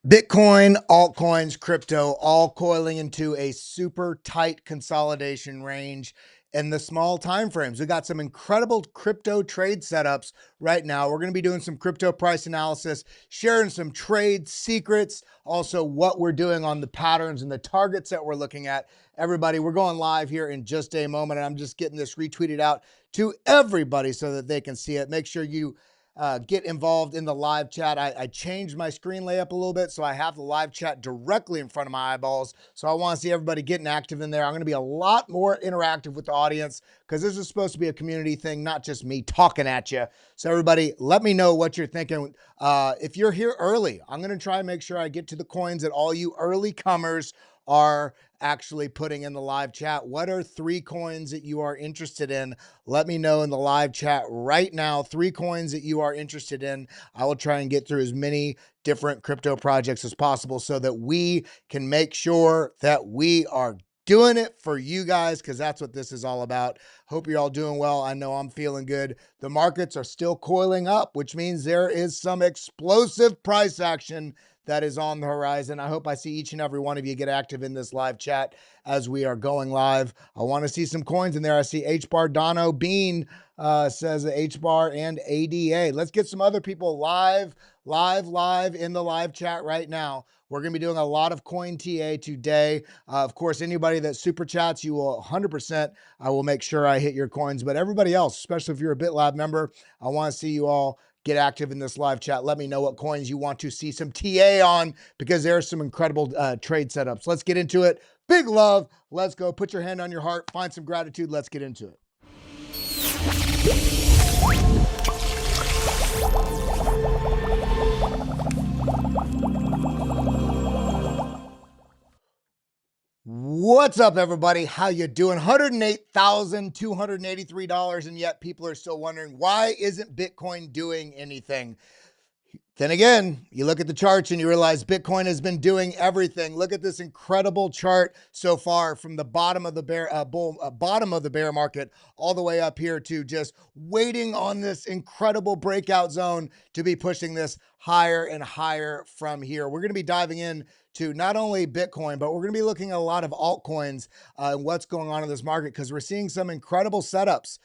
Bitcoin, altcoins, crypto, all coiling into a super tight consolidation range in the small time frames. We got some incredible crypto trade setups right now. We're going to be doing some crypto price analysis, sharing some trade secrets, also what we're doing on the patterns and the targets that we're looking at. Everybody, we're going live here in just a moment, and I'm just getting this retweeted out to everybody so that they can see it. Make sure you get involved in the live chat. I changed my screen layup a little bit, so I have the live chat directly in front of my eyeballs. So I want to see everybody getting active in there. I'm going to be a lot more interactive with the audience because this is supposed to be a community thing, not just me talking at you. So everybody, let me know what you're thinking. If you're here early, I'm going to try and make sure I get to the coins that all you early comers are actually putting in the live chat. What are 3 coins that you are interested in? Let me know in the live chat right now. 3 coins that you are interested in. I will try and get through as many different crypto projects as possible so that we can make sure that we are doing it for you guys, because that's what this is all about. Hope you're all doing well. I know I'm feeling good. The markets are still coiling up, which means there is some explosive price action that is on the horizon. I hope I see each and every one of you get active in this live chat as we are going live. I want to see some coins in there. I see HBAR, Dono, Bean says HBAR and ADA. Let's get some other people live in the live chat right now. We're going to be doing a lot of coin TA today. Of course, anybody that super chats, you will 100%. I will make sure I hit your coins. But everybody else, especially if you're a BitLab member, I want to see you all get active in this live chat. Let me know what coins you want to see some TA on, because there are some incredible trade setups. Let's get into it. Big love. Let's go. Put your hand on your heart. Find some gratitude. Let's get into it. What's up, everybody? How you doing? $108,283, and yet people are still wondering, why isn't Bitcoin doing anything? Then again, you look at the charts and you realize Bitcoin has been doing everything. Look at this incredible chart so far, from the bottom of the bear market all the way up here to just waiting on this incredible breakout zone to be pushing this higher and higher from here. We're going to be diving in to not only Bitcoin, but we're going to be looking at a lot of altcoins and what's going on in this market, because we're seeing some incredible setups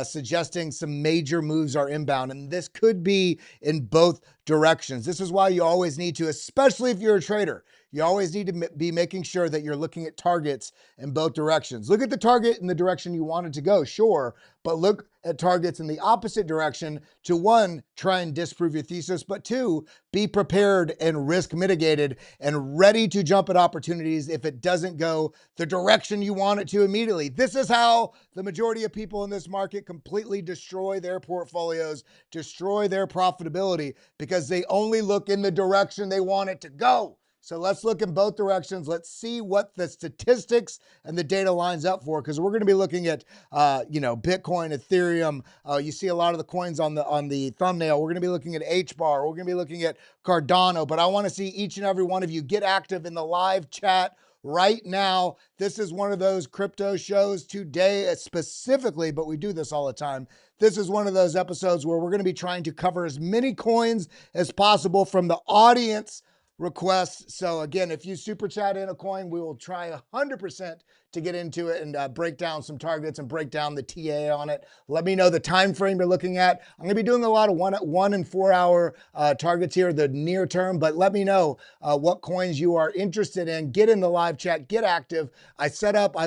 suggesting some major moves are inbound. And this could be in both directions. This is why you always need to, especially if you're a trader, you always need to be making sure that you're looking at targets in both directions. Look at the target in the direction you want it to go, sure, but look at targets in the opposite direction to, 1, try and disprove your thesis, but 2, be prepared and risk mitigated and ready to jump at opportunities if it doesn't go the direction you want it to immediately. This is how the majority of people in this market completely destroy their portfolios, destroy their profitability, because they only look in the direction they want it to go. So let's look in both directions. Let's see what the statistics and the data lines up for, because we're going to be looking at, Bitcoin, Ethereum. You see a lot of the coins on the thumbnail. We're going to be looking at HBAR. We're going to be looking at Cardano. But I want to see each and every one of you get active in the live chat right now. This is one of those crypto shows today specifically, but we do this all the time. This is one of those episodes where we're going to be trying to cover as many coins as possible from the audience requests. So again, if you super chat in a coin, we will try 100% to get into it and break down some targets and break down the TA on it. Let me know the time frame you're looking at. I'm going to be doing a lot of 1 and 4 hour targets here, the near term, but let me know what coins you are interested in. Get in the live chat, get active. I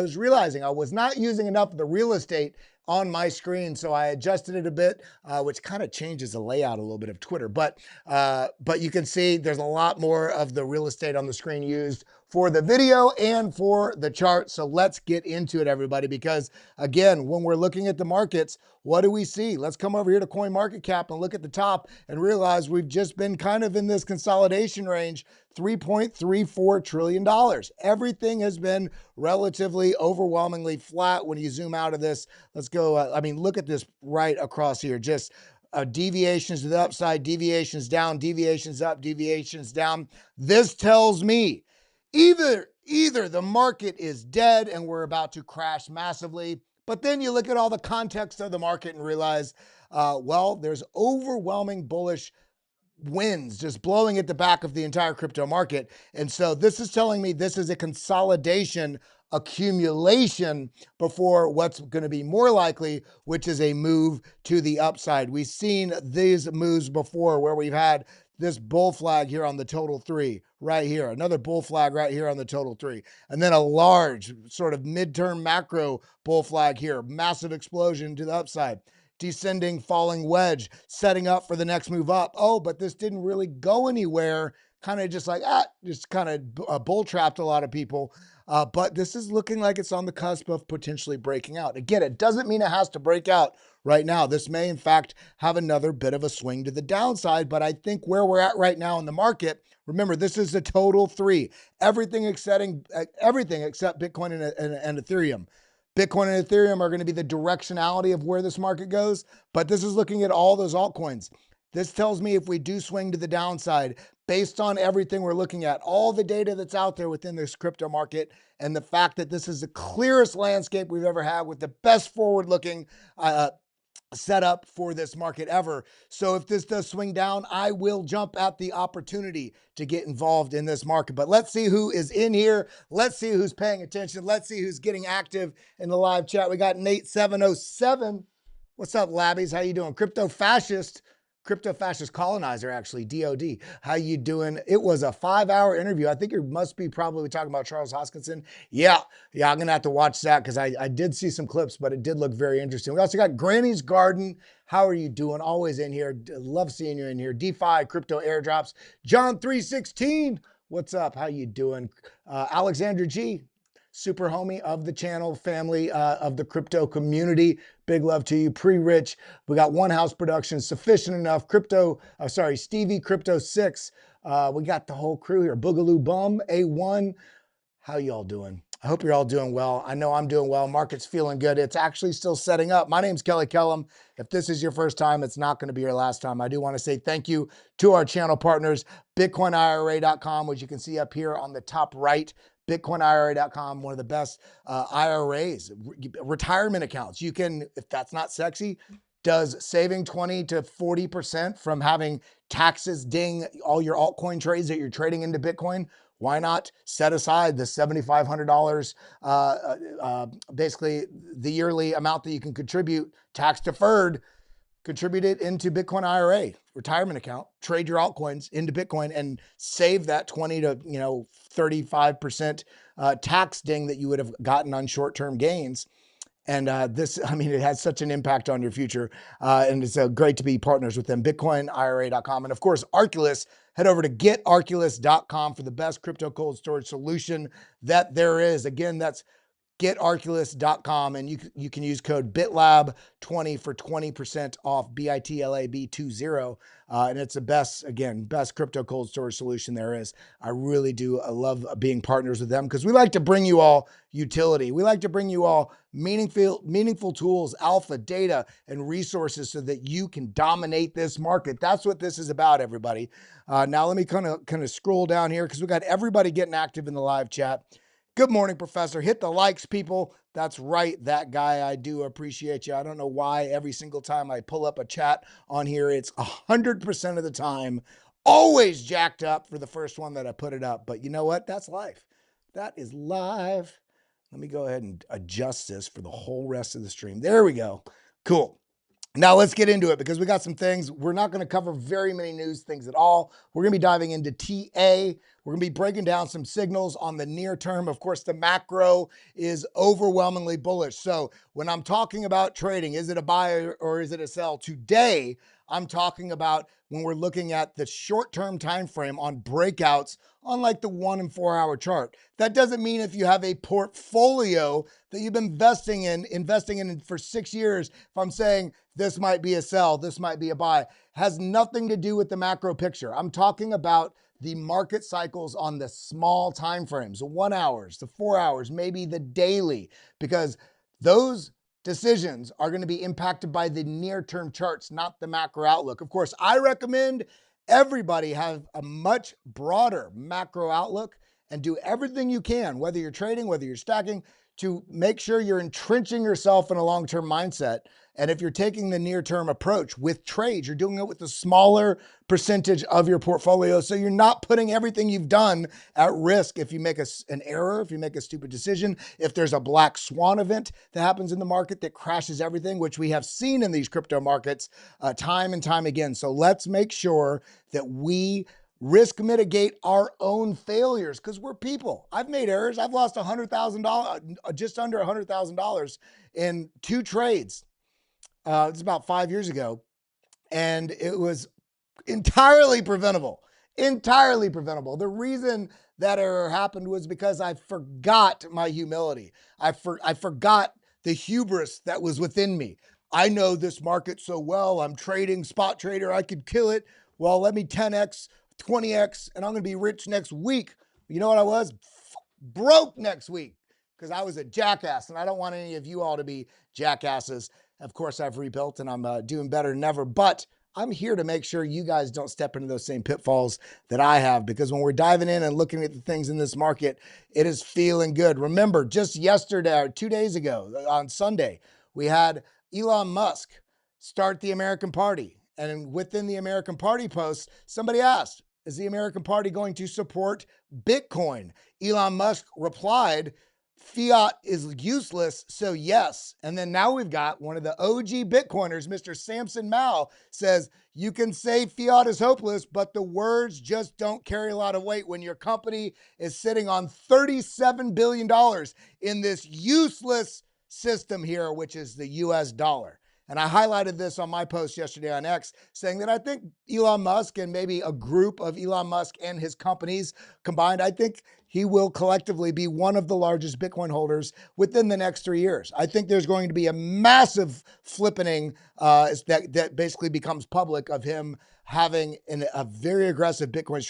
was realizing I was not using enough of the real estate on my screen, so I adjusted it a bit, which kind of changes the layout a little bit of Twitter. But you can see there's a lot more of the real estate on the screen used for the video and for the chart. So let's get into it, everybody, because again, when we're looking at the markets, what do we see? Let's come over here to CoinMarketCap and look at the top and realize we've just been kind of in this consolidation range, $3.34 trillion. Everything has been relatively overwhelmingly flat when you zoom out of this. Let's go. Look at this right across here. Just deviations to the upside, deviations down, deviations up, deviations down. This tells me either the market is dead and we're about to crash massively, but then you look at all the context of the market and realize, there's overwhelming bullish winds just blowing at the back of the entire crypto market. And so this is telling me this is a consolidation accumulation before what's going to be more likely, which is a move to the upside. We've seen these moves before where we've had this bull flag here on the total 3 right here, another bull flag right here on the total 3, and then a large sort of midterm macro bull flag here, massive explosion to the upside, descending, falling wedge, setting up for the next move up. Oh, but this didn't really go anywhere. Kind of just like, just kind of bull trapped a lot of people. But this is looking like it's on the cusp of potentially breaking out. Again, it doesn't mean it has to break out right now. This may, in fact, have another bit of a swing to the downside. But I think where we're at right now in the market, remember, this is a total 3. Everything except Bitcoin and Ethereum. Bitcoin and Ethereum are going to be the directionality of where this market goes, but this is looking at all those altcoins. This tells me if we do swing to the downside, based on everything we're looking at, all the data that's out there within this crypto market, and the fact that this is the clearest landscape we've ever had with the best forward-looking setup for this market ever. So if this does swing down, I will jump at the opportunity to get involved in this market. But let's see who is in here. Let's see who's paying attention. Let's see who's getting active in the live chat. We got Nate 707. What's up, labbies? How you doing? Crypto fascist colonizer, actually, DOD. How you doing? It was a 5-hour interview. I think you must be probably talking about Charles Hoskinson. Yeah, I'm going to have to watch that because I did see some clips, but it did look very interesting. We also got Granny's Garden. How are you doing? Always in here. Love seeing you in here. DeFi, crypto airdrops. John 316. What's up? How you doing? Alexander G. Super homie of the channel, family of the crypto community. Big love to you. Pre-Rich. We got One House Productions, Sufficient Enough, Stevie Crypto 6. We got the whole crew here. Boogaloo Bum, A1. How y'all doing? I hope you're all doing well. I know I'm doing well. Market's feeling good. It's actually still setting up. My name's Kelly Kellam. If this is your first time, it's not going to be your last time. I do want to say thank you to our channel partners, BitcoinIRA.com, which you can see up here on the top right. BitcoinIRA.com, one of the best IRAs, retirement accounts. You can, if that's not sexy, does saving 20 to 40% from having taxes ding all your altcoin trades that you're trading into Bitcoin. Why not set aside the $7,500, basically the yearly amount that you can contribute, tax deferred, contribute it into Bitcoin IRA retirement account, trade your altcoins into Bitcoin and save that 20 to 35% tax ding that you would have gotten on short-term gains. And it has such an impact on your future. And it's great to be partners with them. BitcoinIRA.com. And of course, Arculus. Head over to getarculus.com for the best crypto cold storage solution that there is. Again, that's getarculus.com, and you can use code BitLab20 for 20% off, BITLAB20. And it's the best crypto cold storage solution there is. I really do. I love being partners with them because we like to bring you all utility. We like to bring you all meaningful tools, alpha, data, and resources so that you can dominate this market. That's what this is about, everybody. Now let me kind of scroll down here because we got everybody getting active in the live chat. Good morning, Professor. Hit the likes, people. That's right, that guy. I do appreciate you. I don't know why every single time I pull up a chat on here, it's 100% of the time always jacked up for the first one that I put it up. But you know what? That's life. That is live. Let me go ahead and adjust this for the whole rest of the stream. There we go. Cool. Now let's get into it because we got some things. We're not going to cover very many news things at all. We're going to be diving into TA. We're going to be breaking down some signals on the near term. Of course, the macro is overwhelmingly bullish. So when I'm talking about trading, is it a buy or is it a sell? Today, I'm talking about when we're looking at the short-term time frame on breakouts on like the 1 and 4 hour chart. That doesn't mean if you have a portfolio that you've been investing in for 6 years, if I'm saying this might be a sell, this might be a buy, has nothing to do with the macro picture. I'm talking about the market cycles on the small time frames, the 1 hours, the 4 hours, maybe the daily, because those decisions are going to be impacted by the near-term charts, not the macro outlook. Of course, I recommend everybody have a much broader macro outlook and do everything you can, whether you're trading, whether you're stacking, to make sure you're entrenching yourself in a long-term mindset. And if you're taking the near-term approach with trades, you're doing it with a smaller percentage of your portfolio. So you're not putting everything you've done at risk if you make an error, if you make a stupid decision, if there's a black swan event that happens in the market that crashes everything, which we have seen in these crypto markets time and time again. So let's make sure that we risk mitigate our own failures because we're people. I've made errors. I've lost $100,000, just under $100,000 in 2 trades. It's about 5 years ago, and it was entirely preventable. Entirely preventable. The reason that error happened was because I forgot my humility. I forgot the hubris that was within me. I know this market so well. I'm trading, spot trader. I could kill it. Well, let me 10x, 20x, and I'm going to be rich next week. You know what I was? Broke next week because I was a jackass, and I don't want any of you all to be jackasses. Of course, I've rebuilt, and I'm doing better than ever, but I'm here to make sure you guys don't step into those same pitfalls that I have, because when we're diving in and looking at the things in this market, it is feeling good. Remember, just yesterday or 2 days ago on Sunday, we had Elon Musk start the American Party. And within the American Party post, somebody asked, is the American Party going to support Bitcoin? Elon Musk replied, fiat is useless, so yes. And then now we've got one of the OG Bitcoiners, Mr. Samson Mao, says, you can say fiat is hopeless, but the words just don't carry a lot of weight when your company is sitting on $37 billion in this useless system here, which is the US dollar. And I highlighted this on my post yesterday on X, saying that I think Elon Musk and maybe a group of Elon Musk and his companies combined, I think he will collectively be one of the largest Bitcoin holders within the next 3 years. I think there's going to be a massive flippening that basically becomes public of him having a very aggressive Bitcoin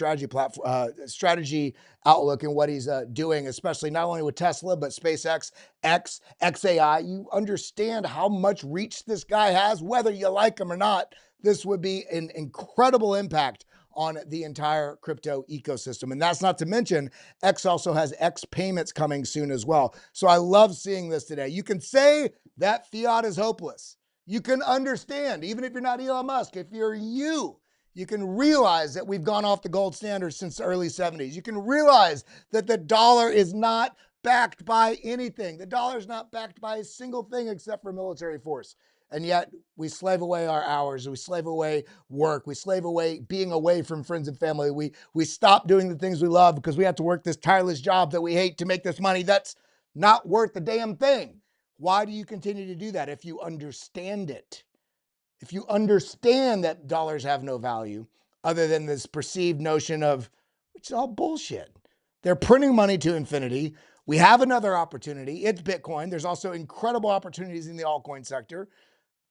strategy outlook in what he's doing, especially not only with Tesla, but SpaceX, XAI. You understand how much reach this guy has, whether you like him or not. This would be an incredible impact on the entire crypto ecosystem. And that's not to mention, X also has X payments coming soon as well. So I love seeing this today. You can say that fiat is hopeless. You can understand, even if you're not Elon Musk, if you're you can realize that we've gone off the gold standard since the early 70s. You can realize that the dollar is not backed by anything. The dollar is not backed by a single thing except for military force. And yet we slave away our hours, we slave away work, we slave away being away from friends and family. We stop doing the things we love because we have to work this tireless job that we hate to make this money that's not worth a damn thing. Why do you continue to do that if you understand it? If you understand that dollars have no value other than this perceived notion of, which is all bullshit. They're printing money to infinity. We have another opportunity. It's Bitcoin. There's also incredible opportunities in the altcoin sector,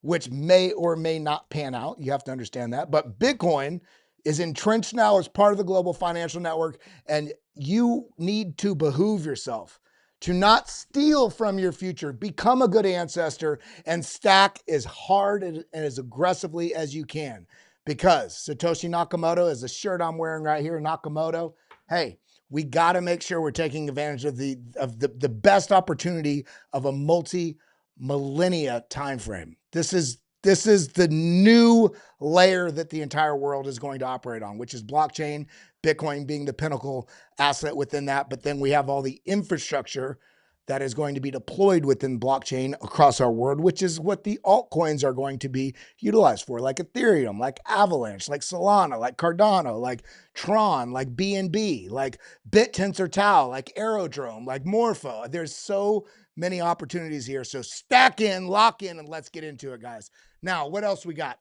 which may or may not pan out. You have to understand that. But Bitcoin is entrenched now as part of the global financial network, and you need to behoove yourself to not steal from your future. Become a good ancestor and stack as hard and as aggressively as you can. Because Satoshi Nakamoto is the shirt I'm wearing right here, Nakamoto. Hey, we got to make sure we're taking advantage of the best opportunity of a multi-millennia time frame. This is the new layer that the entire world is going to operate on, which is blockchain, Bitcoin being the pinnacle asset within that. But then we have all the infrastructure that is going to be deployed within blockchain across our world, which is what the altcoins are going to be utilized for, like Ethereum, like Avalanche, like Solana, like Cardano, like Tron, like BNB, like Bittensor TAO, like Aerodrome, like Morpho. There's so many opportunities here. So stack in, lock in, and let's get into it, guys. Now, what else we got?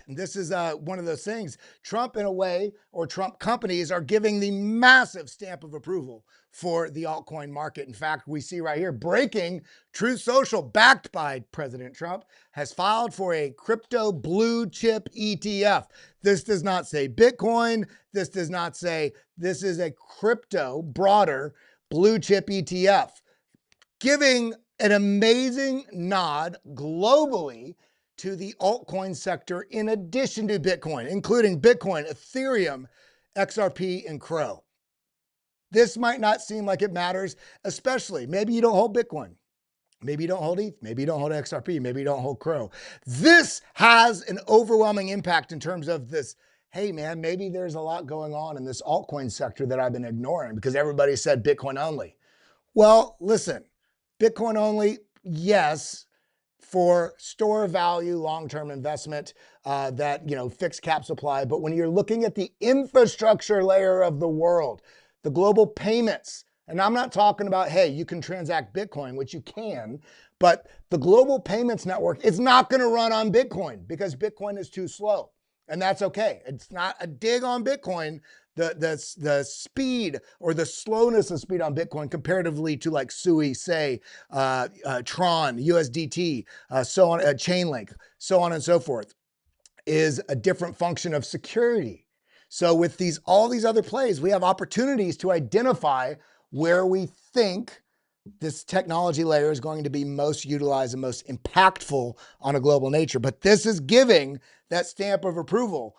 This is one of those things, Trump in a way, or Trump companies are giving the massive stamp of approval for the altcoin market. In fact, we see right here, breaking, Truth Social, backed by President Trump, has filed for a crypto blue chip ETF. This does not say Bitcoin. This does not say, this is a crypto, broader blue chip ETF, giving an amazing nod globally to the altcoin sector in addition to Bitcoin, including Bitcoin, Ethereum, XRP, and Crow. This might not seem like it matters, especially maybe you don't hold Bitcoin. Maybe you don't hold ETH. Maybe you don't hold XRP. Maybe you don't hold Crow. This has an overwhelming impact in terms of this. Hey, man, maybe there's a lot going on in this altcoin sector that I've been ignoring because everybody said Bitcoin only. Well, listen, Bitcoin only, yes, for store value, long-term investment, that, fixed cap supply. But when you're looking at the infrastructure layer of the world, the global payments, and I'm not talking about, hey, you can transact Bitcoin, which you can, but the global payments network is not going to run on Bitcoin because Bitcoin is too slow. And that's okay. It's not a dig on Bitcoin. The speed or the slowness of speed on Bitcoin comparatively to like SUI, say, Tron, USDT, so on, Chainlink, so on and so forth, is a different function of security. So with all these other plays, we have opportunities to identify where we think this technology layer is going to be most utilized and most impactful on a global nature. But this is giving that stamp of approval.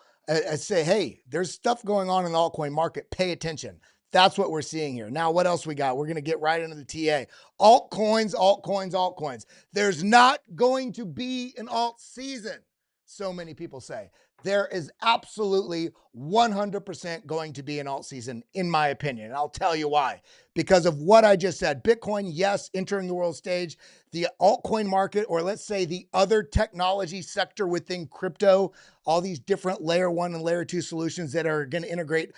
Say, hey, there's stuff going on in the altcoin market. Pay attention. That's what we're seeing here. Now, what else we got? We're going to get right into the TA. Altcoins, altcoins, altcoins. There's not going to be an alt season, so many people say. There is absolutely 100% going to be an alt season, in my opinion. And I'll tell you why. Because of what I just said. Bitcoin, yes, entering the world stage. The altcoin market, or let's say the other technology sector within crypto, all these different layer 1 and layer 2 solutions that are going to integrate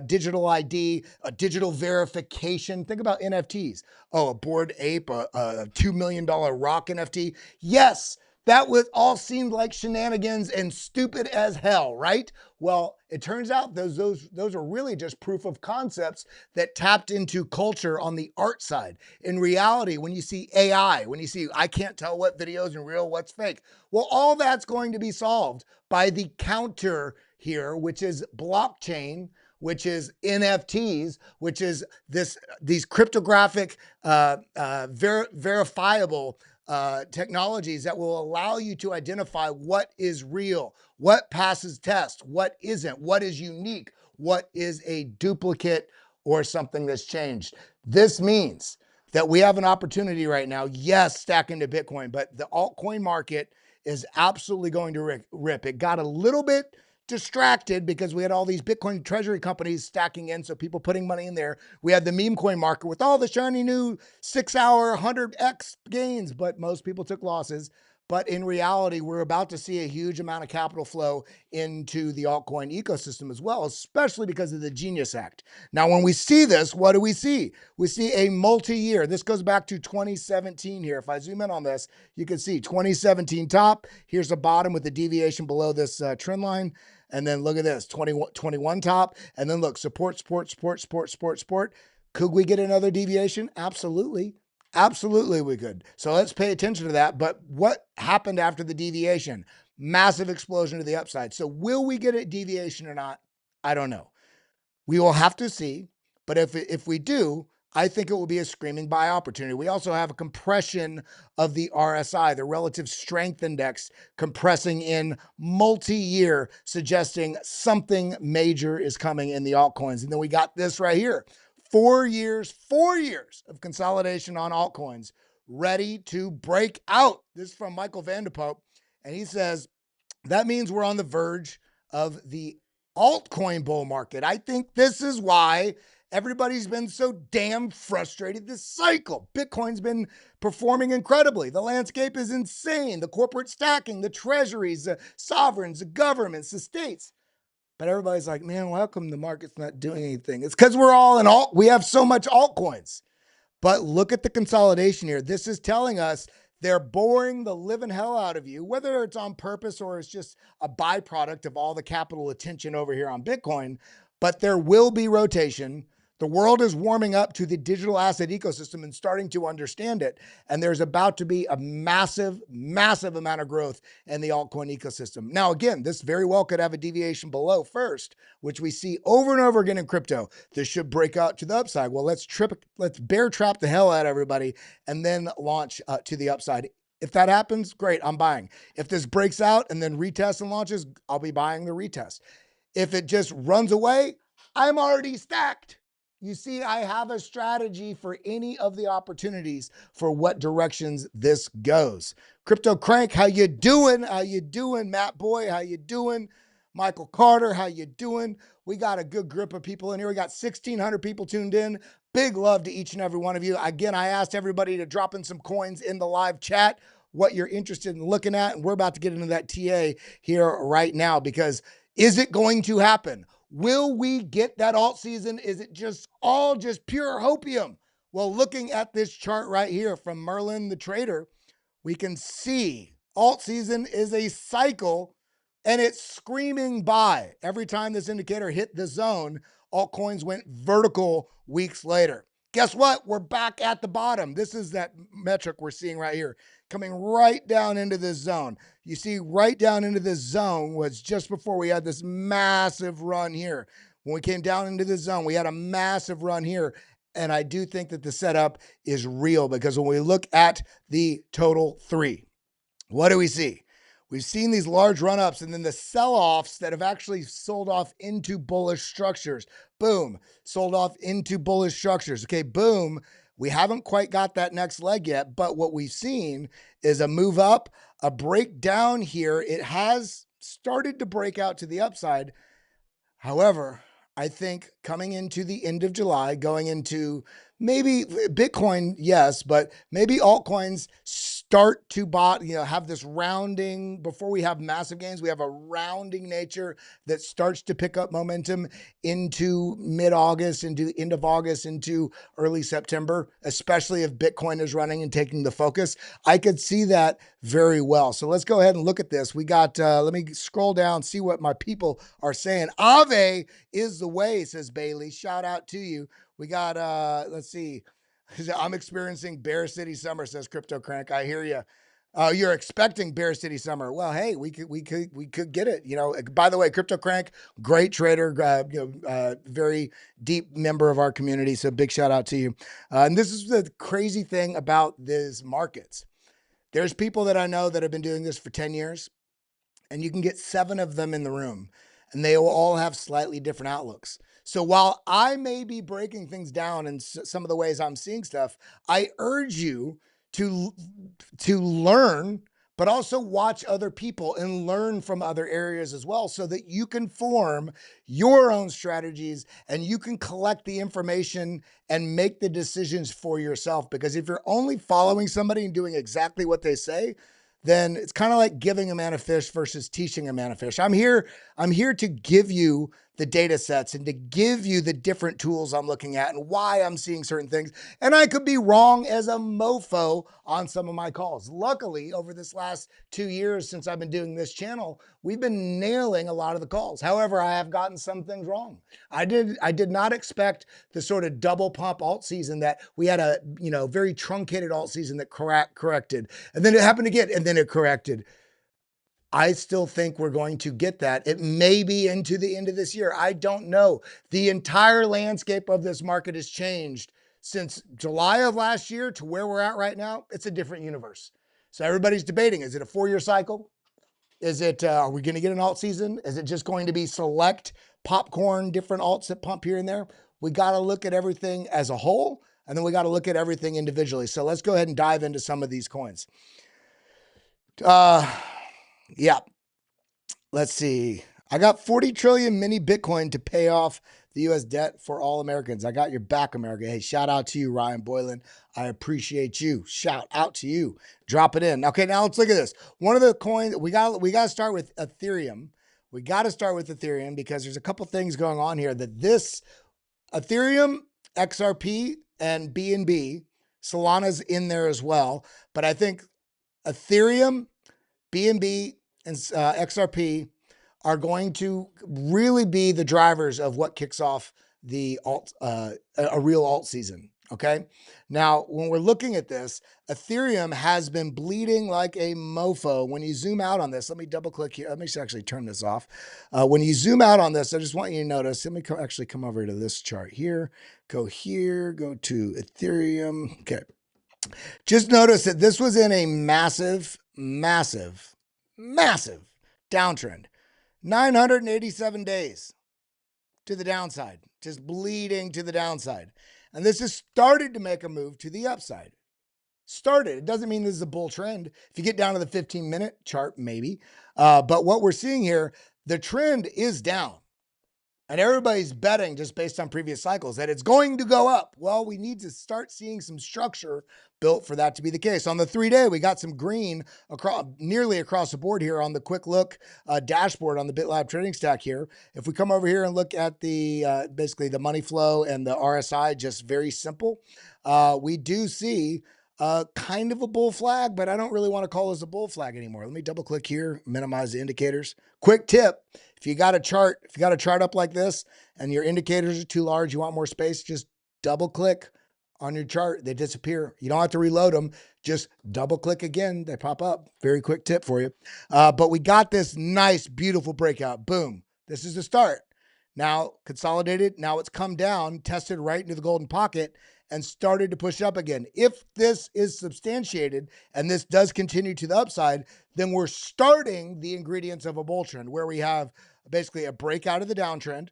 digital ID, digital verification. Think about NFTs. Oh, a Bored Ape, a $2 million rock NFT. Yes, that was all seemed like shenanigans and stupid as hell, right? Well, it turns out those are really just proof of concepts that tapped into culture on the art side. In reality, when you see AI, when you see, I can't tell what video is real, what's fake. Well, all that's going to be solved by the counter here, which is blockchain, which is NFTs, which is these cryptographic, verifiable technologies that will allow you to identify what is real, what passes test, what isn't, what is unique, what is a duplicate or something that's changed. This means that we have an opportunity right now, yes, stack into Bitcoin, but the altcoin market is absolutely going to rip. It got a little bit distracted because we had all these Bitcoin treasury companies stacking in, so people putting money in there. We had the meme coin market with all the shiny new 6-hour 100x gains, but most people took losses. But in reality, we're about to see a huge amount of capital flow into the altcoin ecosystem as well, especially because of the Genius Act. Now, when we see this, what do we see? We see a multi-year. This goes back to 2017 here. If I zoom in on this, you can see 2017 top. Here's the bottom with the deviation below this trend line. And then look at this, 21 top. And then look, support. Could we get another deviation? Absolutely. Absolutely we could. So let's pay attention to that. But what happened after the deviation? Massive explosion to the upside. So will we get a deviation or not? I don't know. We will have to see. But if we do, I think it will be a screaming buy opportunity. We also have a compression of the RSI, the relative strength index, compressing in multi-year, suggesting something major is coming in the altcoins. And then we got this right here. 4 years of consolidation on altcoins, ready to break out. This is from Michael Vanderpoop, and he says, that means we're on the verge of the altcoin bull market. I think this is why everybody's been so damn frustrated this cycle. Bitcoin's been performing incredibly. The landscape is insane. The corporate stacking, the treasuries, the sovereigns, the governments, the states. But everybody's like, man, how come the market's not doing anything? It's because we're all in we have so much altcoins. But look at the consolidation here. This is telling us they're boring the living hell out of you, whether it's on purpose or it's just a byproduct of all the capital attention over here on Bitcoin. But there will be rotation. The world is warming up to the digital asset ecosystem and starting to understand it. And there's about to be a massive, massive amount of growth in the altcoin ecosystem. Now, again, this very well could have a deviation below first, which we see over and over again in crypto. This should break out to the upside. Well, let's bear trap the hell out of everybody and then launch to the upside. If that happens, great, I'm buying. If this breaks out and then retests and launches, I'll be buying the retest. If it just runs away, I'm already stacked. You see, I have a strategy for any of the opportunities for what directions this goes. Crypto Crank, how you doing? How you doing? Matt Boy, how you doing? Michael Carter, how you doing? We got a good group of people in here. We got 1,600 people tuned in. Big love to each and every one of you. Again, I asked everybody to drop in some coins in the live chat, what you're interested in looking at. And we're about to get into that TA here right now, because is it going to happen? Will we get that alt season? Is it just all just pure hopium? Well, looking at this chart right here from Merlin the Trader, we can see alt season is a cycle and it's screaming by. Every time this indicator hit the zone, altcoins went vertical weeks later. Guess what? We're back at the bottom. This is that metric we're seeing right here, coming right down into this zone. You see, right down into this zone was just before we had this massive run here. When we came down into the zone, we had a massive run here. And I do think that the setup is real, because when we look at the total three, what do we see? We've seen these large run-ups and then the sell-offs that have actually sold off into bullish structures. Boom, sold off into bullish structures. Okay, boom. We haven't quite got that next leg yet, but what we've seen is a move up, a breakdown here. It has started to break out to the upside. However, I think coming into the end of July, going into maybe Bitcoin, yes, but maybe altcoins start to have this rounding. Before we have massive gains, we have a rounding nature that starts to pick up momentum into mid-August, into end of August, into early September, especially if Bitcoin is running and taking the focus. I could see that very well. So let's go ahead and look at this. We got, let me scroll down, see what my people are saying. Aave is the way, says Bailey. Shout out to you. We got, let's see. I'm experiencing Bear City summer, says Crypto Crank. I hear you. You're expecting Bear City summer. Well, hey, we could get it. You know, by the way, Crypto Crank, great trader, very deep member of our community. So big shout out to you. And this is the crazy thing about these markets. There's people that I know that have been doing this for 10 years, and you can get 7 of them in the room, and they will all have slightly different outlooks. So while I may be breaking things down in some of the ways I'm seeing stuff, I urge you to learn, but also watch other people and learn from other areas as well, so that you can form your own strategies and you can collect the information and make the decisions for yourself. Because if you're only following somebody and doing exactly what they say, then it's kind of like giving a man a fish versus teaching a man a fish. I'm here to give you the data sets and to give you the different tools I'm looking at and why I'm seeing certain things. And I could be wrong as a mofo on some of my calls. Luckily, over this last 2 years since I've been doing this channel, we've been nailing a lot of the calls. However, I have gotten some things wrong. I did not expect the sort of double pump alt season that we had, a very truncated alt season that corrected. And then it happened again, and then it corrected. I still think we're going to get that. It may be into the end of this year. I don't know. The entire landscape of this market has changed since July of last year to where we're at right now. It's a different universe. So everybody's debating, is it a 4-year cycle? Is it, are we going to get an alt season? Is it just going to be select popcorn, different alts that pump here and there? We got to look at everything as a whole, and then we got to look at everything individually. So let's go ahead and dive into some of these coins. Yeah. Let's see. I got 40 trillion mini Bitcoin to pay off the U.S. debt for all Americans. I got your back, America. Hey, shout out to you, Ryan Boylan. I appreciate you. Shout out to you. Drop it in. Okay, now let's look at this. One of the coins, we got to start with Ethereum. We got to start with Ethereum because there's a couple things going on here that this Ethereum, XRP, and BNB, Solana's in there as well. But I think Ethereum, BNB, and XRP are going to really be the drivers of what kicks off the a real alt season. Okay. Now, when we're looking at this, Ethereum has been bleeding like a mofo. When you zoom out on this, let me double click here. Let me actually turn this off. When you zoom out on this, I just want you to notice, let me actually come over to this chart here, go to Ethereum. Okay. Just notice that this was in a massive downtrend. 987 days. to the downside, just bleeding to the downside. And this has started to make a move to the upside. Started. It doesn't mean this is a bull trend. If you get down to the 15-minute chart, maybe. But what we're seeing here, the trend is down. And everybody's betting just based on previous cycles that it's going to go up. Well, we need to start seeing some structure built for that to be the case. On the 3-day, we got some green nearly across the board here on the quick look dashboard on the BitLab trading stack here. If we come over here and look at the basically the money flow and the RSI, just very simple, we do see kind of a bull flag, but I don't really want to call this a bull flag anymore. Let me double click here, minimize the indicators. Quick tip. If you got a chart up like this and your indicators are too large, you want more space, just double click on your chart. They disappear. You don't have to reload them. Just double click again. They pop up. Very quick tip for you. But we got this nice, beautiful breakout. Boom. This is the start. Now consolidated. Now it's come down, tested right into the golden pocket and started to push up again. If this is substantiated and this does continue to the upside, then we're starting the ingredients of a bull trend where we have basically a breakout of the downtrend,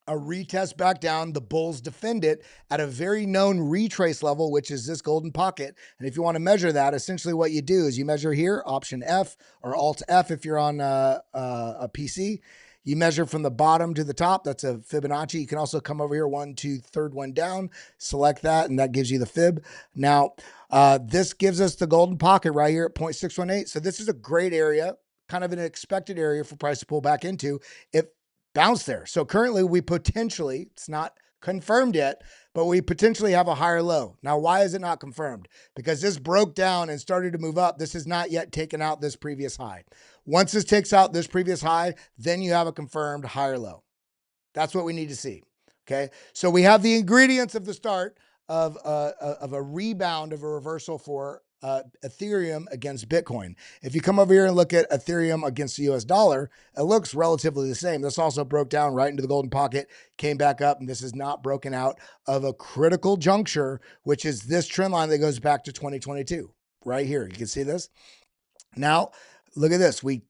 a retest back down, the bulls defend it at a very known retrace level, which is this golden pocket. And if you want to measure that, essentially what you do is you measure here, Option F or Alt F if you're on a PC. You measure from the bottom to the top. That's a Fibonacci. You can also come over here, 1, 2, third one down, select that, and that gives you the fib. Now, this gives us the golden pocket right here at 0.618. So this is a great area, kind of an expected area for price to pull back into. It bounced there. So currently we potentially, it's not confirmed yet, but we potentially have a higher low. Now, why is it not confirmed? Because this broke down and started to move up. This has not yet taken out this previous high. Once this takes out this previous high, then you have a confirmed higher low. That's what we need to see. Okay. So we have the ingredients of the start of a rebound of a reversal for Ethereum against Bitcoin. If you come over here and look at Ethereum against the US dollar, it looks relatively the same. This also broke down right into the golden pocket, came back up, and this is not broken out of a critical juncture, which is this trend line that goes back to 2022 right here. You can see this. Now, look at this. We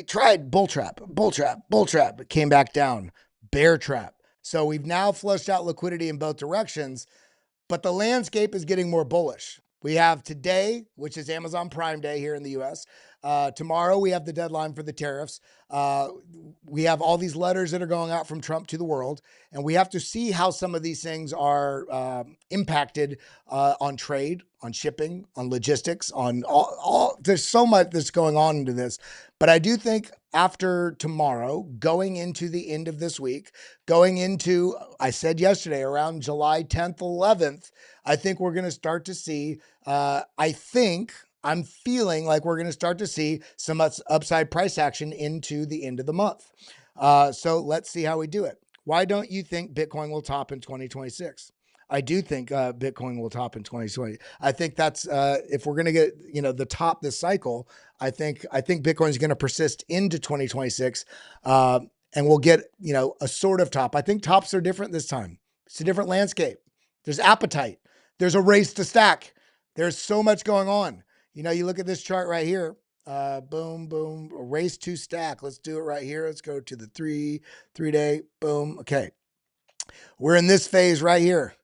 tried bull trap, it came back down, bear trap. So we've now flushed out liquidity in both directions, but the landscape is getting more bullish. We have today, which is Amazon Prime Day here in the US. Tomorrow, we have the deadline for the tariffs. We have all these letters that are going out from Trump to the world, and we have to see how some of these things are impacted on trade, on shipping, on logistics, on all. There's so much that's going on into this. But I do think after tomorrow, going into the end of this week, going into, I said yesterday, around July 10th, 11th, I think we're going to start to see, I'm feeling like we're going to start to see some upside price action into the end of the month. So let's see how we do it. Why don't you think Bitcoin will top in 2026? I do think Bitcoin will top in 2020. I think that's if we're going to get the top this cycle, I think Bitcoin is going to persist into 2026, and we'll get a sort of top. I think tops are different this time. It's a different landscape. There's appetite. There's a race to stack. There's so much going on. You look at this chart right here. Boom, boom, a race to stack. Let's do it right here. Let's go to the three-day. Boom. Okay. We're in this phase right here.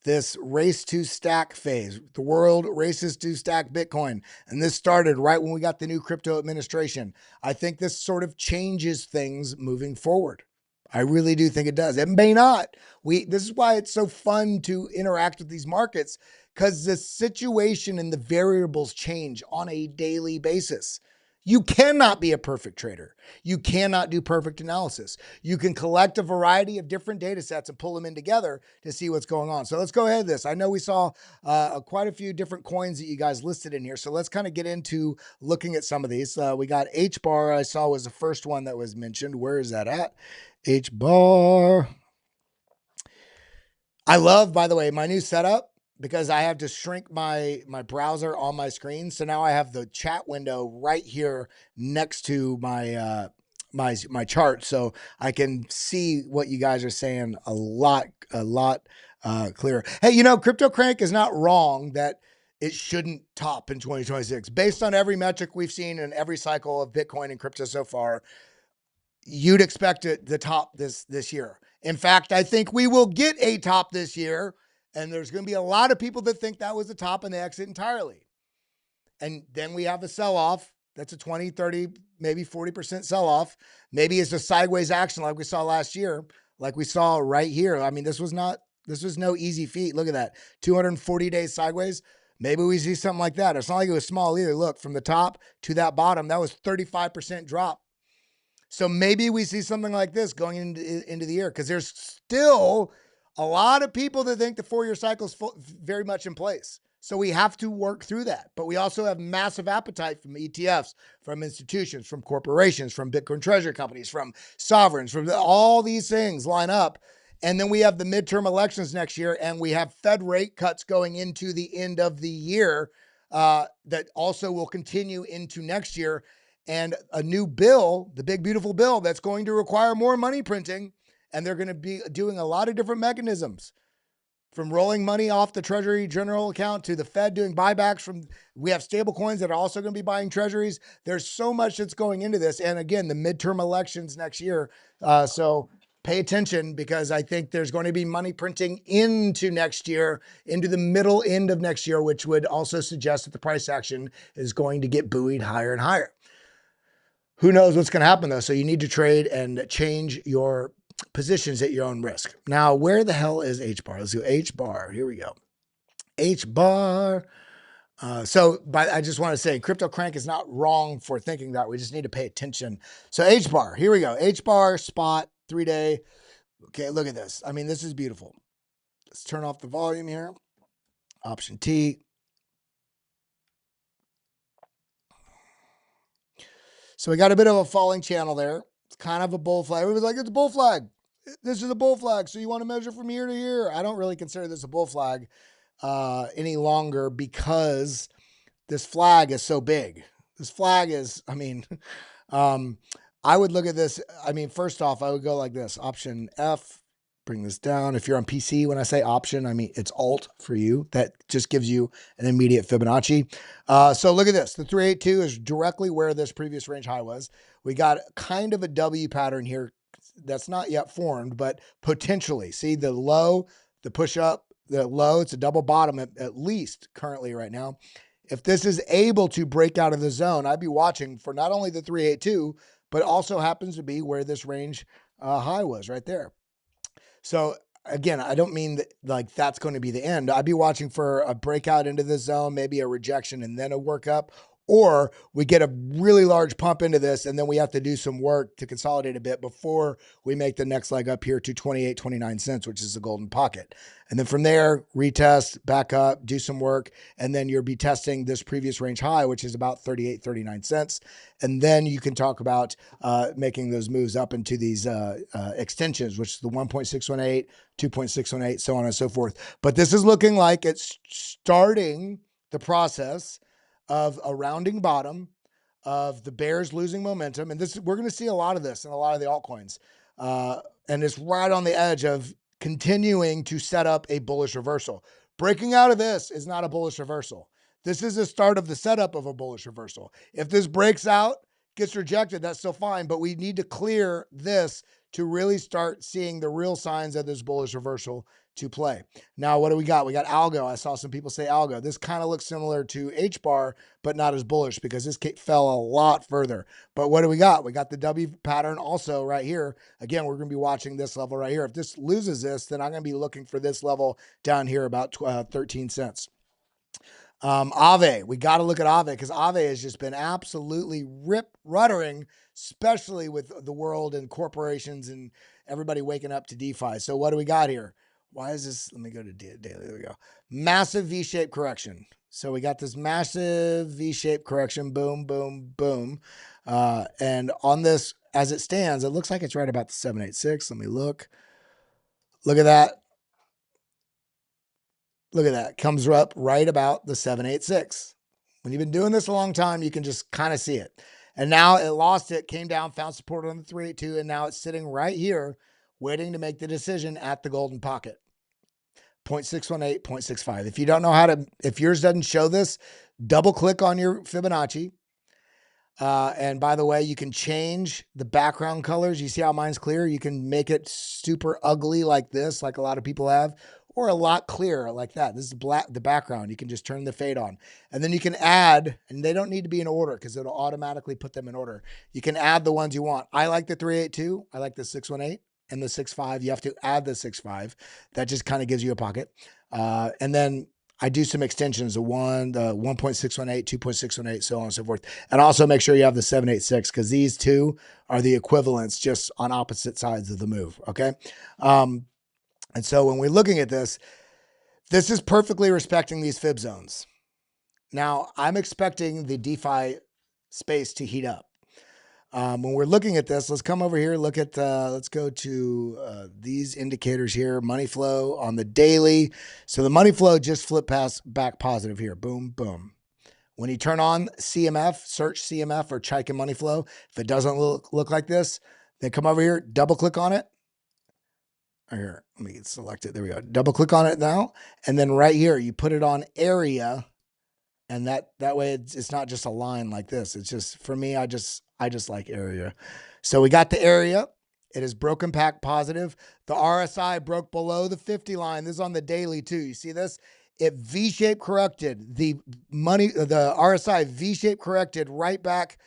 This race to stack phase. The world races to stack Bitcoin. And this started right when we got the new crypto administration. I think this sort of changes things moving forward. I really do think it does. It may not. This is why it's so fun to interact with these markets, because the situation and the variables change on a daily basis. You cannot be a perfect trader. You cannot do perfect analysis. You can collect a variety of different data sets and pull them in together to see what's going on. So let's go ahead with this. I know we saw quite a few different coins that you guys listed in here. So let's kind of get into looking at some of these. We got HBAR, I saw was the first one that was mentioned. Where is that at? HBAR. I love, by the way, my new setup, because I have to shrink my browser on my screen. So now I have the chat window right here next to my my chart, so I can see what you guys are saying a lot clearer. Hey, Crypto Crank is not wrong that it shouldn't top in 2026. Based on every metric we've seen in every cycle of Bitcoin and crypto so far, you'd expect it the top this year. In fact, I think we will get a top this year, and there's going to be a lot of people that think that was the top and they exit entirely. And then we have a sell-off. That's a 20, 30, maybe 40% sell-off. Maybe it's a sideways action like we saw last year, like we saw right here. I mean, this was no easy feat. Look at that, 240 days sideways. Maybe we see something like that. It's not like it was small either. Look, from the top to that bottom, that was 35% drop. So maybe we see something like this going into the year, because there's still a lot of people that think the 4-year cycle is very much in place. So we have to work through that. But we also have massive appetite from ETFs, from institutions, from corporations, from Bitcoin treasury companies, from sovereigns, from all these things line up. And then we have the midterm elections next year, and we have Fed rate cuts going into the end of the year that also will continue into next year. And a new bill, the big, beautiful bill, that's going to require more money printing. And they're going to be doing a lot of different mechanisms, from rolling money off the Treasury General account to the Fed doing buybacks. We have stable coins that are also going to be buying treasuries. There's so much that's going into this. And again, the midterm elections next year. So pay attention, because I think there's going to be money printing into next year, into the middle end of next year, which would also suggest that the price action is going to get buoyed higher and higher. Who knows what's going to happen, though? So you need to trade and change your positions at your own risk. Now, where the hell is H bar? Let's do H bar. Here we go. H bar. But I just want to say, Crypto Crank is not wrong for thinking that. We just need to pay attention. So H bar, here we go. H bar, spot, 3-day. Okay, look at this. I mean, this is beautiful. Let's turn off the volume here. Option T. So we got a bit of a falling channel there. It's kind of a bull flag. Everybody's like, it's a bull flag. This is a bull flag. So you want to measure from here to here. I don't really consider this a bull flag any longer, because this flag is so big. This flag is, I mean, I would look at this. I mean, first off, I would go like this. Option F, bring this down. If you're on PC, when I say option, I mean, it's alt for you. That just gives you an immediate Fibonacci. So look at this. The 382 is directly where this previous range high was. We got kind of a W pattern here that's not yet formed, but potentially. See the low, the push up, the low, it's a double bottom at least currently right now. If this is able to break out of the zone, I'd be watching for not only the 382, but also happens to be where this range high was right there. So again, I don't mean that like that's going to be the end. I'd be watching for a breakout into the zone, maybe a rejection and then a workup, or we get a really large pump into this and then we have to do some work to consolidate a bit before we make the next leg up here to 28, 29 cents, which is the golden pocket. And then from there, retest, back up, do some work, and then you'll be testing this previous range high, which is about 38, 39 cents. And then you can talk about making those moves up into these extensions, which is the 1.618, 2.618, so on and so forth. But this is looking like it's starting the process of a rounding bottom, of the bears losing momentum. And we're going to see a lot of this in a lot of the altcoins. And it's right on the edge of continuing to set up a bullish reversal. Breaking out of this is not a bullish reversal. This is the start of the setup of a bullish reversal. If this breaks out, gets rejected, that's still fine, but we need to clear this to really start seeing the real signs of this bullish reversal to play. Now, what do we got? We got algo. I saw some people say algo. This kind of looks similar to H bar, but not as bullish because this fell a lot further. But what do we got? We got the W pattern also right here. Again, we're going to be watching this level right here. If this loses this, then I'm going to be looking for this level down here about 13 cents. Aave, we got to look at Aave because Aave has just been absolutely rip-ruttering, especially with the world and corporations and everybody waking up to DeFi. So what do we got here? Why is this? Let me go to daily. There we go. Massive V-shaped correction. So we got this massive V-shaped correction. Boom, boom, boom. And on this, as it stands, it looks like it's right about the 786. Let me look. Look at that. Look at that. Comes up right about the 786. When you've been doing this a long time, you can just kind of see it. And now it lost it, came down, found support on the 382, and now it's sitting right here waiting to make the decision at the golden pocket. 0.618, 0.65. If you don't know how to, if yours doesn't show this, double click on your Fibonacci. And by the way, you can change the background colors. You see how mine's clear? You can make it super ugly like this, like a lot of people have, or a lot clearer like that. This is black, the background. You can just turn the fade on. And then you can add, and they don't need to be in order because it'll automatically put them in order. You can add the ones you want. I like the 382. I like the 618 and the 65. You have to add the 65. That just kind of gives you a pocket. And then I do some extensions, the 1.618, 2.618, so on and so forth. And also make sure you have the 786 because these two are the equivalents just on opposite sides of the move, okay? And so when we're looking at this is perfectly respecting these fib zones. Now, I'm expecting the DeFi space to heat up. When we're looking at this, let's come over here, look at, let's go to these indicators here, money flow on the daily. So the money flow just flipped back positive here. Boom, boom. When you turn on CMF, search CMF or Chaikin money flow, if it doesn't look like this, then come over here, double click on it. Here, let me select it. There we go. Double click on it now. And then right here, you put it on area. And that way it's not just a line like this. It's just, for me, I just like area. So we got the area. It is broken back positive. The RSI broke below the 50 line. This is on the daily too. You see this? It V-shaped corrected. The RSI V-shaped corrected right back.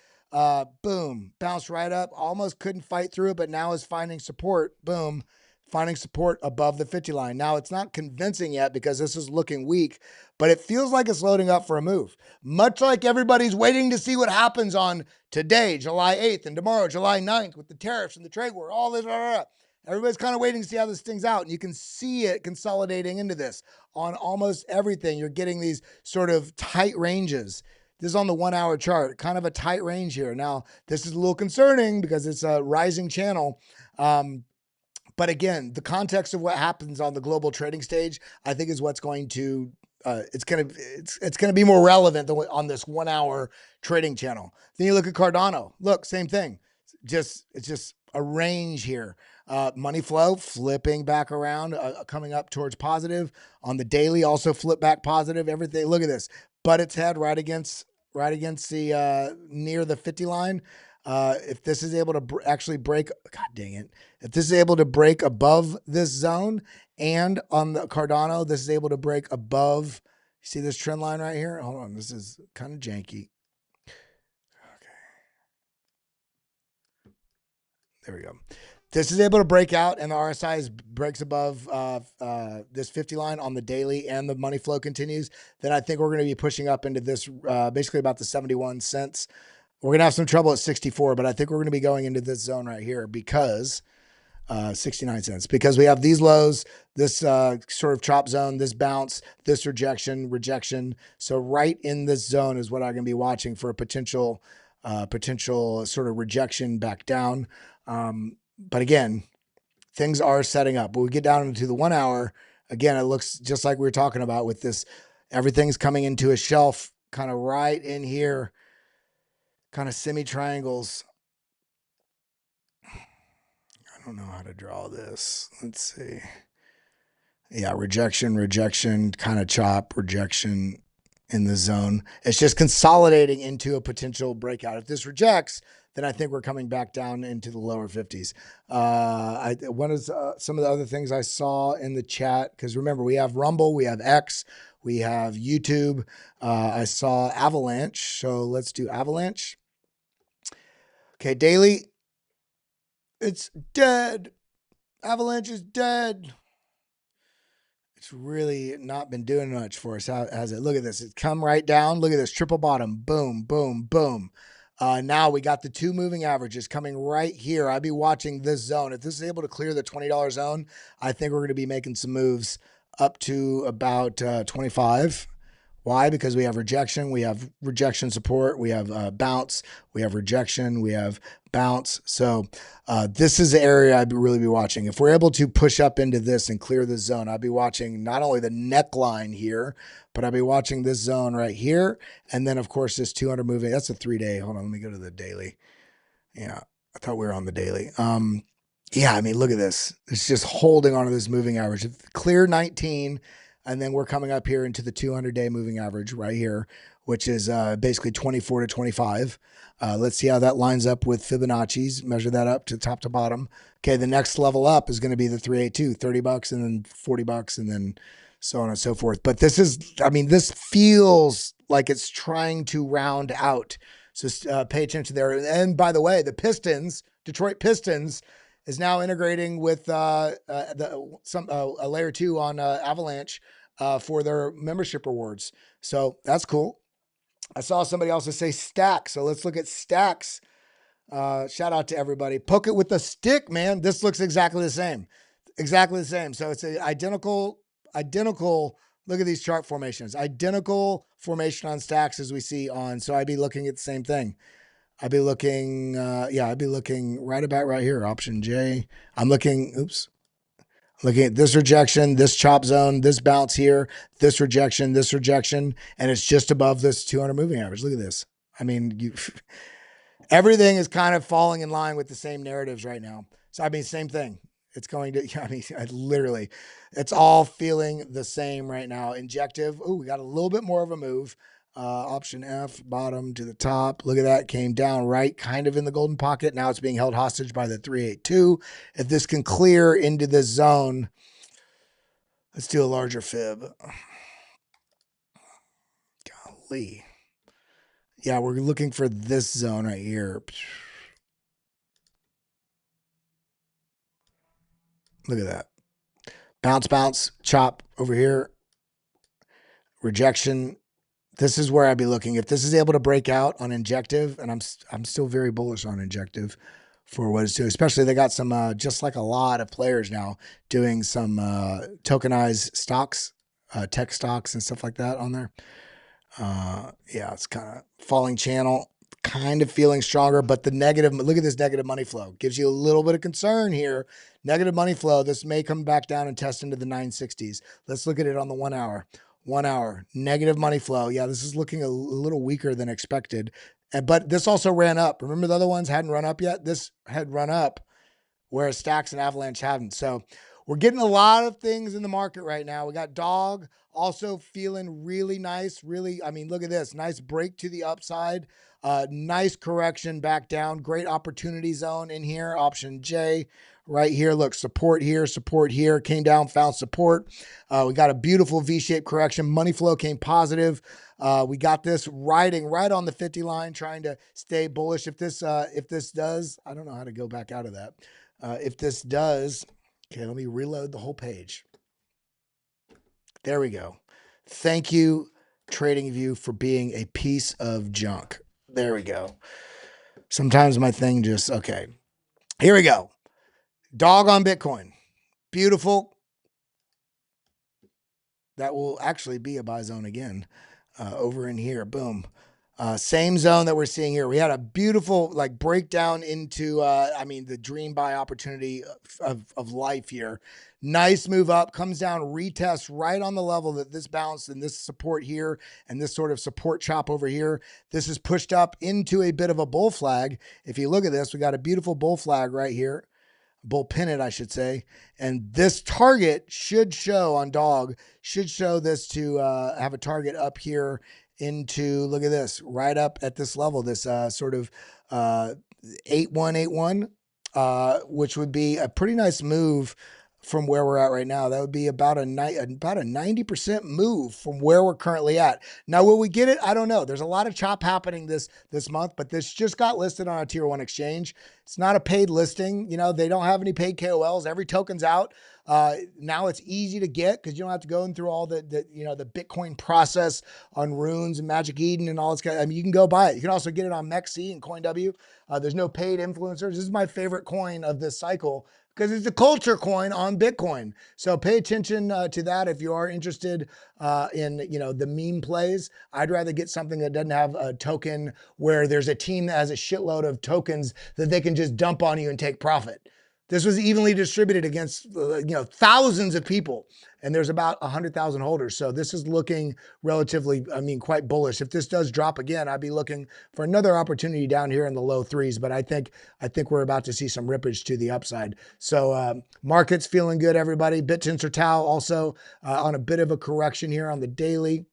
Boom. Bounced right up. Almost couldn't fight through it, but now is finding support. Boom. Finding support above the 50 line. Now, it's not convincing yet because this is looking weak, but it feels like it's loading up for a move. Much like everybody's waiting to see what happens on today, July 8th, and tomorrow, July 9th, with the tariffs and the trade war, all this, blah, blah, blah. Everybody's kind of waiting to see how this thing's out. And you can see it consolidating into this on almost everything. You're getting these sort of tight ranges. This is on the 1 hour chart, kind of a tight range here. Now, this is a little concerning because it's a rising channel. But again, the context of what happens on the global trading stage, I think, is what's going to it's going to be more relevant than on this 1 hour trading channel. Then you look at Cardano. Look, same thing. It's just a range here. Money flow flipping back around, coming up towards positive on the daily. Also flip back positive. Everything. Look at this. But its head right against the near the 50 line. If this is able to actually break, God dang it. If this is able to break above this zone, and on the Cardano, this is able to break above, you see this trend line right here? Hold on, this is kind of janky. Okay. There we go. This is able to break out, and the RSI breaks above this 50 line on the daily, and the money flow continues. Then I think we're going to be pushing up into this, basically about the 71 cents. We're going to have some trouble at 64, but I think we're going to be going into this zone right here because 69 cents, because we have these lows, this sort of chop zone, this bounce, this rejection. So right in this zone is what I'm going to be watching for a potential sort of rejection back down. But again, things are setting up. But we get down into the 1 hour, again, it looks just like we were talking about with this, everything's coming into a shelf kind of right in here. Kind of semi-triangles. I don't know how to draw this. Let's see. Yeah, rejection, kind of chop, rejection in the zone. It's just consolidating into a potential breakout. If this rejects, then I think we're coming back down into the lower 50s. One of some of the other things I saw in the chat, because remember, we have Rumble, we have X, we have YouTube. I saw Avalanche, so let's do Avalanche. Okay, daily, it's dead. Avalanche is dead. It's really not been doing much for us, has it? Look at this. It's come right down. Look at this triple bottom. Boom, boom, boom. Now we got the two moving averages coming right here. I'd be watching this zone. If this is able to clear the $20 zone, I think we're going to be making some moves up to about 25. Why? Because we have rejection support, we have bounce, we have rejection, we have bounce. So this is the area I'd really be watching. If we're able to push up into this and clear this zone, I'd be watching not only the neckline here, but I'd be watching this zone right here. And then, of course, this 200 moving, that's a 3-day. Hold on, let me go to the daily. Yeah, I thought we were on the daily. Yeah, I mean, look at this. It's just holding onto this moving average. Clear 19. And then we're coming up here into the 200-day moving average right here, which is basically 24 to 25. Let's see how that lines up with Fibonacci's. Measure that up to top to bottom. Okay, the next level up is going to be the 382, $30 and then $40 and then so on and so forth. But this is, I mean, this feels like it's trying to round out. So pay attention there. And by the way, the Pistons, Detroit Pistons, is now integrating with a layer 2 on Avalanche for their membership rewards. So that's cool. I saw somebody also say Stacks. So let's look at Stacks. Shout out to everybody. Poke it with the stick, man. This looks exactly the same. Exactly the same. So it's an identical. Look at these chart formations. Identical formation on Stacks as we see on. So I'd be looking at the same thing. I'd be looking, I'd be looking right about right here, option J. I'm looking, looking at this rejection, this chop zone, this bounce here, this rejection, and it's just above this 200 moving average. Look at this. I mean, everything is kind of falling in line with the same narratives right now. So, I mean, same thing. It's going to, I mean, literally, it's all feeling the same right now. Injective. Oh, we got a little bit more of a move. Option F, bottom to the top. Look at that. Came down right, kind of in the golden pocket. Now it's being held hostage by the 382. If this can clear into this zone, let's do a larger fib. Golly. Yeah, we're looking for this zone right here. Look at that. Bounce, chop over here. Rejection. This is where I'd be looking. If this is able to break out on injective, and I'm still very bullish on injective for what it's doing, especially they got some, just like a lot of players now doing some tokenized stocks, tech stocks and stuff like that on there. Yeah, it's kind of falling channel, kind of feeling stronger, but the negative, look at this negative money flow. Gives you a little bit of concern here. Negative money flow. This may come back down and test into the 960s. Let's look at it on the 1 hour. 1 hour, negative money flow. Yeah, this is looking a little weaker than expected. But this also ran up. Remember the other ones hadn't run up yet? This had run up, whereas Stacks and Avalanche haven't. So we're getting a lot of things in the market right now. We got Dog also feeling really nice. Really, I mean, look at this. Nice break to the upside. Nice correction back down. Great opportunity zone in here. Option J. Right here, look, support here, came down, found support. We got a beautiful V-shaped correction. Money flow came positive. We got this riding right on the 50 line, trying to stay bullish. If this does, I don't know how to go back out of that. If this does, okay, let me reload the whole page. There we go. Thank you, TradingView, for being a piece of junk. There we go. Sometimes my thing just, okay. Here we go. Dog on Bitcoin. Beautiful. That will actually be a buy zone again over in here. Boom. Same zone that we're seeing here. We had a beautiful like breakdown into, I mean, the dream buy opportunity of life here. Nice move up, comes down, retests right on the level that this bounce and this support here and this sort of support chop over here. This is pushed up into a bit of a bull flag. If you look at this, we got a beautiful bull flag right here. Bull pennant, I should say. And this target should show on Dog, should show this to have a target up here into, look at this, right up at this level, this sort of 8181, which would be a pretty nice move from where we're at right now. That would be about a 90% move from where we're currently at. Now, will we get it? I don't know. There's a lot of chop happening this month, but this just got listed on a tier 1 exchange. It's not a paid listing. You know, they don't have any paid KOLs. Every token's out. Now it's easy to get because you don't have to go through all the Bitcoin process on Runes and Magic Eden and all this kind. I mean, you can go buy it. You can also get it on MEXC and CoinW. There's no paid influencers. This is my favorite coin of this cycle, because it's a culture coin on Bitcoin. So pay attention to that if you are interested in, the meme plays. I'd rather get something that doesn't have a token where there's a team that has a shitload of tokens that they can just dump on you and take profit. This was evenly distributed against, thousands of people, and there's about 100,000 holders. So this is looking relatively, quite bullish. If this does drop again, I'd be looking for another opportunity down here in the low threes, but I think we're about to see some rippage to the upside. So market's feeling good, everybody. Bittensor TAO also on a bit of a correction here on the daily.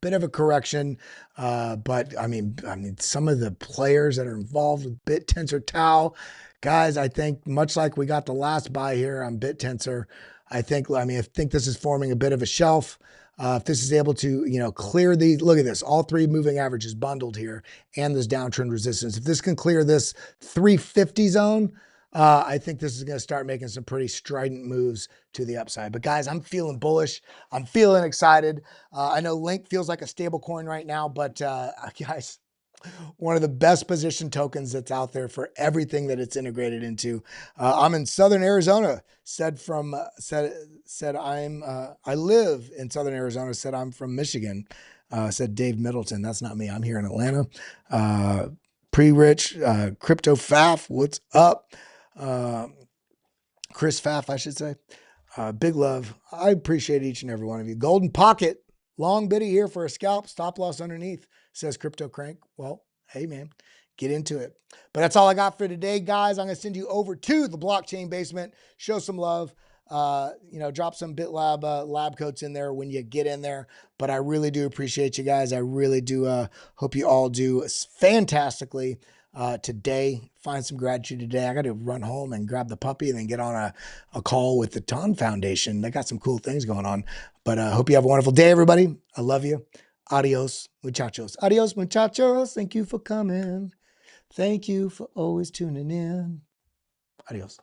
Bit of a correction, but I mean, some of the players that are involved with Bittensor TAO, guys, I think much like we got the last buy here on Bittensor, I think this is forming a bit of a shelf. If this is able to, clear these, look at this, all three moving averages bundled here and this downtrend resistance. If this can clear this 350 zone, I think this is going to start making some pretty strident moves to the upside. But guys, I'm feeling bullish. I'm feeling excited. I know Link feels like a stable coin right now, but guys, one of the best position tokens that's out there for everything that it's integrated into. I'm in Southern Arizona. I live in Southern Arizona. Said I'm from Michigan. Said Dave Middleton. That's not me. I'm here in Atlanta. Pre-rich, crypto Faf. What's up? Chris Pfaff, I should say. Big love. I appreciate each and every one of you. Golden pocket, long biddy here for a scalp, stop loss underneath, says Crypto Crank. Well, hey man, get into it. But that's all I got for today, guys. I'm going to send you over to the blockchain basement, show some love, drop some BitLab lab coats in there when you get in there. But I really do appreciate you guys. I really do hope you all do fantastically today. Find some gratitude today. I got to run home and grab the puppy and then get on a call with the Ton Foundation. They got some cool things going on. But I hope you have a wonderful day, everybody. I love you. Adios, muchachos. Adios, muchachos. Thank you for coming. Thank you for always tuning in. Adios.